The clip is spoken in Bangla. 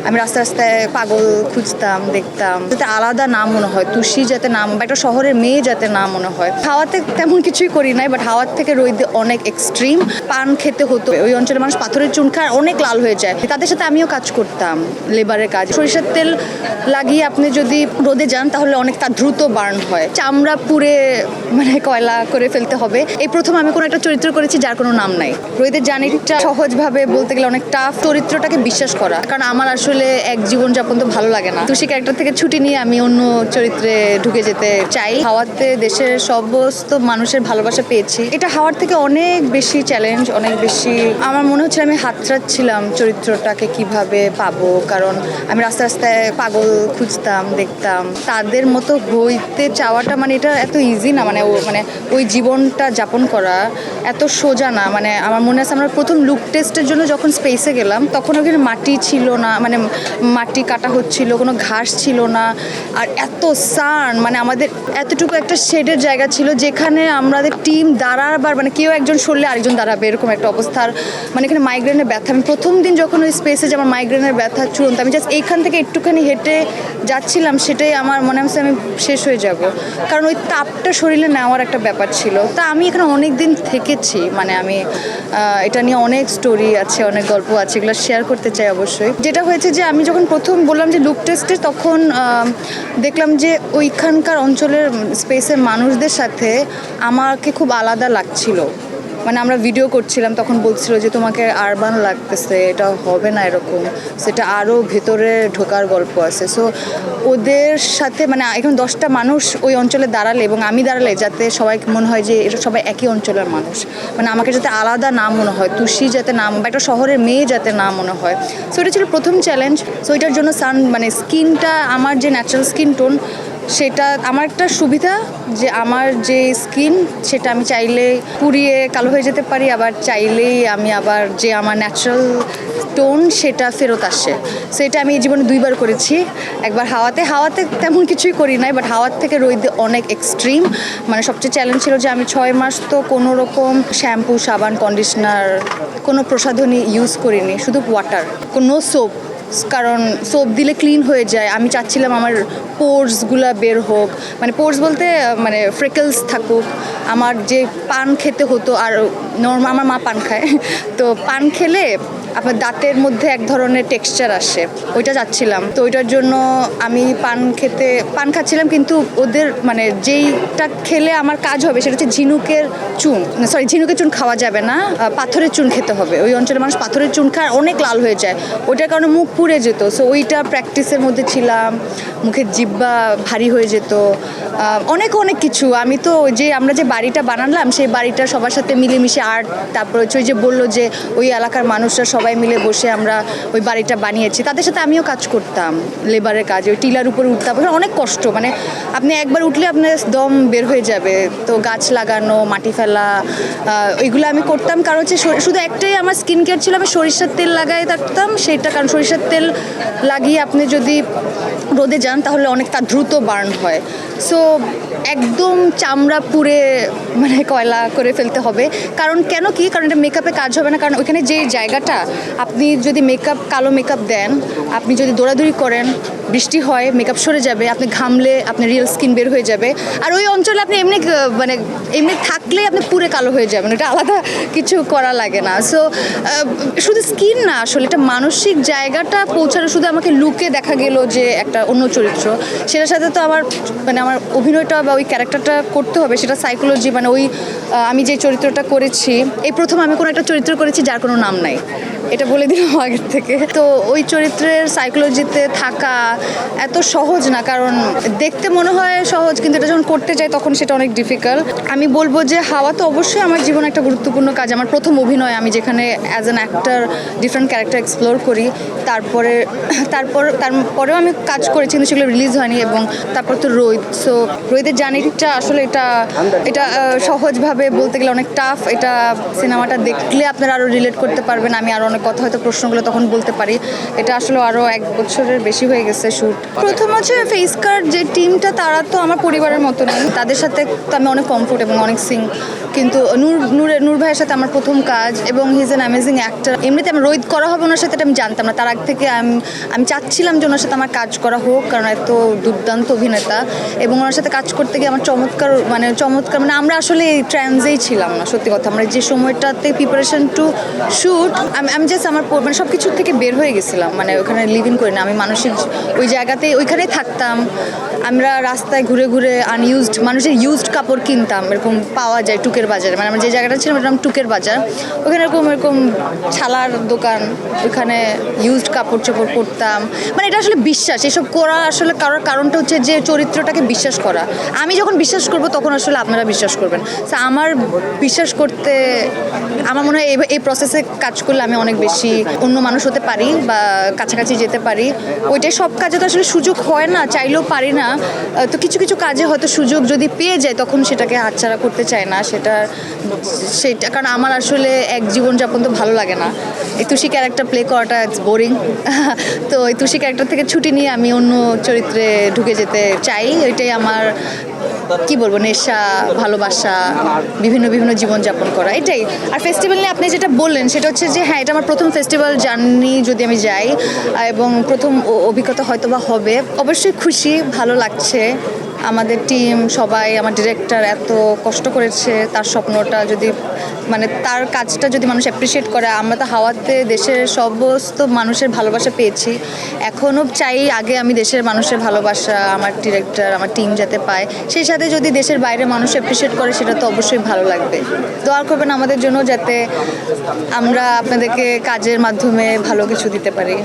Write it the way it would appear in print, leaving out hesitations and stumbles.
আমি রাস্তায় রাস্তায় পাগল খুঁজতাম, দেখতাম, যাতে আলাদা না মনে হয়, তুষি যাতে নাম বা একটা শহরের মেয়ে যাতে না মনে হয়। হাওয়াতে তেমন কিছুই করি নাই, বাট হাওয়ার থেকে রোদে অনেক এক্সট্রিম। পান খেতে হতো, ওই অঞ্চলের মানুষ পাথরের চুন খায়, অনেক লাল হয়ে যায়। তাদের সাথে আমিও কাজ করতাম, লেবারের কাজ। সরিষার তেল লাগিয়ে আপনি যদি রোদে যান তাহলে অনেক তা দ্রুত বার্ন হয়, চামড়া পুড়ে মানে কয়লা করে ফেলতে হবে। এই প্রথম আমি কোনো একটা চরিত্র করেছি যার কোনো নাম নাই। রোদের জার্নিটা সহজভাবে বলতে গেলে অনেক টাফ, চরিত্রটাকে বিশ্বাস করা, কারণ আমার আসলে এক জীবনযাপন তো ভালো লাগে না। তুষি ক্যারেক্টার থেকে ছুটি নিয়ে আমি অন্য চরিত্রে ঢুকে যেতে চাই। হাওয়াতে দেশের সমস্ত মানুষের ভালোবাসা পেয়েছি, এটা হাওয়ার থেকে অনেক বেশি চ্যালেঞ্জ, অনেক বেশি। আমার মনে হচ্ছিল আমি হাতড়াচ্ছিলাম চরিত্রটাকে কিভাবে পাবো, কারণ আমি রাস্তায় রাস্তায় পাগল খুঁজতাম, দেখতাম। তাদের মতো হইতে চাওয়াটা মানে এটা এত ইজি না, মানে ওই জীবনটা যাপন করা এত সোজা না। মানে আমার মনে আছে আমরা প্রথম লুক টেস্টের জন্য যখন স্পেসে গেলাম তখন ওখানে মাটি ছিল না, মানে মাটি কাটা হচ্ছিল, কোনো ঘাস ছিল না, আর এত সান, মানে আমাদের এতটুকু একটা শেডের জায়গা ছিল যেখানে আমাদের টিম দাঁড়াবার মানে কেউ একজন সরলে আরেকজন দাঁড়াবে, এরকম একটা অবস্থার। মানে এখানে মাইগ্রেনের ব্যথা, আমি প্রথম দিন যখন ওই স্পেসে যে আমার মাইগ্রেনের ব্যথা চূড়ান্ত, আমি জাস্ট এইখান থেকে একটুখানি হেঁটে যাচ্ছিলাম, সেটাই আমার মনে হচ্ছে আমি শেষ হয়ে যাব, কারণ ওই তাপটা শরীরে নেওয়ার একটা ব্যাপার ছিল। তা আমি এখানে অনেক দিন থেকেছি, মানে আমি এটা নিয়ে অনেক স্টোরি আছে, অনেক গল্প আছে, এগুলো শেয়ার করতে চাই অবশ্যই। যেটা হয়েছে যে আমি যখন প্রথম বললাম যে লুক টেস্টে, তখন দেখলাম যে ওইখানকার অঞ্চলের স্পেসের মানুষদের সাথে আমাকে খুব আলাদা লাগছিল। মানে আমরা ভিডিও করছিলাম, তখন বলছিল যে তোমাকে আরবান লাগতেছে, এটা হবে না এরকম, সেটা আরও ভেতরে ঢোকার গল্প আছে। সো ওদের সাথে মানে এখন 10টা মানুষ ওই অঞ্চলে দাঁড়ালে এবং আমি দাঁড়ালে যাতে সবাই মনে হয় যে এটা সবাই একই অঞ্চলের মানুষ, মানে আমাকে যাতে আলাদা না মনে হয়, তুষি যাতে নাম বা একটা শহরের মেয়ে যাতে না মনে হয়। সো এটা ছিল প্রথম চ্যালেঞ্জ। সো এটার জন্য মানে স্কিনটা, আমার যে ন্যাচারাল স্কিন টোন, সেটা আমার একটা সুবিধা যে আমার যে স্কিন সেটা আমি চাইলে পুড়িয়ে কালো হয়ে যেতে পারি, আবার চাইলেই আমি আবার যে আমার ন্যাচারাল টোন সেটা ফেরত আসে। সেটা আমি এই জীবনে 2বার করেছি। একবার হাওয়াতে তেমন কিছুই করি নাই, বাট হাওয়ার থেকে রোদে অনেক এক্সট্রিম। মানে সবচেয়ে চ্যালেঞ্জ ছিল যে আমি 6 মাস তো কোনো রকম শ্যাম্পু, সাবান, কন্ডিশনার, কোনো প্রসাধনী ইউজ করিনি, শুধু ওয়াটার, কোনো সোপ, কারণ সোপ দিলে ক্লিন হয়ে যায়। আমি চাচ্ছিলাম আমার পোর্সগুলো বের হোক, মানে পোর্স বলতে মানে ফ্রেকলস থাকুক। আমার যে পান খেতে হতো, আর আমার মা পান খায়, তো পান খেলে আপনার দাঁতের মধ্যে এক ধরনের টেক্সচার আসে, ওইটা চাচ্ছিলাম। তো ওইটার জন্য আমি পান খাচ্ছিলাম, কিন্তু ওদের মানে যেইটা খেলে আমার কাজ হবে সেটা হচ্ছে ঝিনুকের চুন খাওয়া যাবে না, পাথরের চুন খেতে হবে। ওই অঞ্চলের মানুষ পাথরের চুন খায়, অনেক লাল হয়ে যায়, ওইটার কারণে মুখ পুড়ে যেত। সো ওইটা প্র্যাকটিসের মধ্যে ছিলাম, মুখের জিহ্বা ভারী হয়ে যেত, অনেক কিছু। আমি তো আমরা যে বাড়িটা বানালাম সেই বাড়িটা সবার সাথে মিলেমিশে আর্ট, তারপর হচ্ছে ওই যে বললো যে ওই এলাকার মানুষরা সবাই মিলে বসে আমরা ওই বাড়িটা বানিয়েছি, তাদের সাথে আমিও কাজ করতাম, লেবারের কাজ। ওই টিলার উপরে উঠতাম, অনেক কষ্ট, মানে আপনি একবার উঠলে আপনার দম বের হয়ে যাবে। তো গাছ লাগানো, মাটি ফেলা, ওইগুলো আমি করতাম। কারণ হচ্ছে শুধু একটাই আমার স্কিন কেয়ার ছিল, আমি সরিষার তেল লাগাই থাকতাম সেটা, কারণ সরিষার তেল লাগিয়ে আপনি যদি রোদে যান তাহলে অনেক তা দ্রুত বার্ন হয়। সো একদম চামড়া পুড়ে মানে কয়লা করে ফেলতে হবে। কারণ কারণ এটা মেকআপে কাজ হবে না, কারণ ওইখানে যে জায়গাটা, আপনি যদি কালো মেকআপ দেন, আপনি যদি দৌড়াদৌড়ি করেন, বৃষ্টি হয়, মেকআপ সরে যাবে, আপনি ঘামলে আপনি রিয়েল স্কিন বের হয়ে যাবে। আর ওই অঞ্চলে আপনি এমনি থাকলে আপনি পুরে কালো হয়ে যাবেন, এটা আলাদা কিছু করা লাগে না। সো শুধু স্কিন না, আসলে এটা মানসিক জায়গাটা পৌঁছানো। শুধু আমাকে লুকে দেখা গেল যে একটা অন্য চরিত্র, সেটার সাথে তো আমার অভিনয়টা বা ওই ক্যারেক্টারটা করতে হবে, সেটা সাইকোলজি। মানে আমি যে চরিত্রটা করেছি, এই প্রথম আমি কোনো একটা চরিত্র করেছি যার কোনো নাম নাই, এটা বলে দিলাম আগের থেকে। তো ওই চরিত্রের সাইকোলজিতে থাকা এত সহজ না, কারণ দেখতে মনে হয় সহজ, কিন্তু এটা যখন করতে যাই তখন সেটা অনেক ডিফিকাল্ট। আমি বলবো যে হাওয়া তো অবশ্যই আমার জীবনে একটা গুরুত্বপূর্ণ কাজ, আমার প্রথম অভিনয়, আমি যেখানে as an actor different character explore করি। তারপরেও আমি কাজ করেছি, কিন্তু সেগুলো রিলিজ হয়নি। এবং তারপর তো রোদের জার্নিটা আসলে এটা সহজভাবে বলতে গেলে অনেক টাফ। এটা সিনেমাটা দেখলে আপনারা আরও রিলেট করতে পারবেন, আমি আরও অনেক কথা হয়তো প্রশ্নগুলো তখন বলতে পারি। এটা আসলে আরও 1 বছরের বেশি হয়ে গেছে শ্যুট। প্রথম হচ্ছে ফেস কার্ড যে টিমটা, তারা তো আমার পরিবারের মতো নেই, তাদের সাথে তো আমি অনেক কমফোর্ট এবং অনেক কিন্তু নূর ভাইয়ের সাথে আমার প্রথম কাজ এবং he is an amazing actor. এমনিতে আমি রোহিত করা হবে ওনার সাথে, এটা আমি জানতাম না। তার আগ থেকে আমি চাচ্ছিলাম যে ওনার সাথে আমার কাজ করা হোক, কারণ এত দুর্দান্ত অভিনেতা এবং ওনার সাথে কাজ করতে গিয়ে আমার চমৎকার মানে আমরা আসলে ট্রান্সেই ছিলাম না, সত্যি কথা। আমরা যে সময়টাতে প্রিপারেশন টু শ্যুট, আমি জাস্ট আমার মানে সব কিছুর থেকে বের হয়ে গেছিলাম, মানে ওখানে লিভ ইন করি না আমি, মানসিক ওই জায়গাতে ওইখানেই থাকতাম। আমরা রাস্তায় ঘুরে ঘুরে আনইউজড মানুষের ইউজড কাপড় কিনতাম, এরকম পাওয়া যায় টুকের বাজারে, মানে আমরা যে জায়গাটা ছিলাম এরকম টুকের বাজার, ওখানে এরকম ছালার দোকান, ওখানে ইউজড কাপড় চোপড় করতাম। মানে এটা আসলে বিশ্বাস, এসব করা আসলে করার কারণটা হচ্ছে যে চরিত্রটাকে বিশ্বাস করা। আমি যখন বিশ্বাস করব তখন আসলে আপনারা বিশ্বাস করবেন। তো আমার বিশ্বাস করতে আমার মনে হয় এই প্রসেসে কাজ করলে আমি অনেক বেশি অন্য মানুষ হতে পারি বা কাছাকাছি যেতে পারি। ওইটাই, সব কাজে তো আসলে সুযোগ হয় না, চাইলেও পারি না। তো কিছু কিছু কাজে হয়তো সুযোগ যদি পেয়ে যায় তখন সেটাকে হাতছাড়া করতে চায় না। সেটা কারণ আমার আসলে এক জীবনযাপন তো ভালো লাগে না। এই তুষি ক্যারেক্টার প্লে করাটা ইটস বোরিং। তো এই তুষি ক্যারেক্টার থেকে ছুটি নিয়ে আমি অন্য চরিত্রে ঢুকে যেতে চাই। ওইটাই আমার কি বলবো, নেশা, ভালোবাসা, বিভিন্ন জীবনযাপন করা, এটাই। আর ফেস্টিভ্যাল নিয়ে আপনি যেটা বললেন সেটা হচ্ছে যে হ্যাঁ, এটা আমার প্রথম ফেস্টিভ্যাল জার্নি যদি আমি যাই এবং প্রথম অভিজ্ঞতা হয়তো বা হবে। অবশ্যই খুশি, ভালো লাগছে। আমাদের টিম সবাই, আমার ডিরেক্টর এত কষ্ট করেছে, তার স্বপ্নটা যদি মানে তার কাজটা যদি মানুষ অ্যাপ্রিসিয়েট করে। আমরা তো হাওয়াতে দেশের সমস্ত মানুষের ভালোবাসা পেয়েছি, এখনও চাই আগে আমি দেশের মানুষের ভালোবাসা আমার ডিরেক্টর, আমার টিম যাতে পায়। সেই সাথে যদি দেশের বাইরে মানুষ অ্যাপ্রিসিয়েট করে সেটা তো অবশ্যই ভালো লাগবে। দোয়া করবেন আমাদের জন্য যাতে আমরা আপনাদেরকে কাজের মাধ্যমে ভালো কিছু দিতে পারি।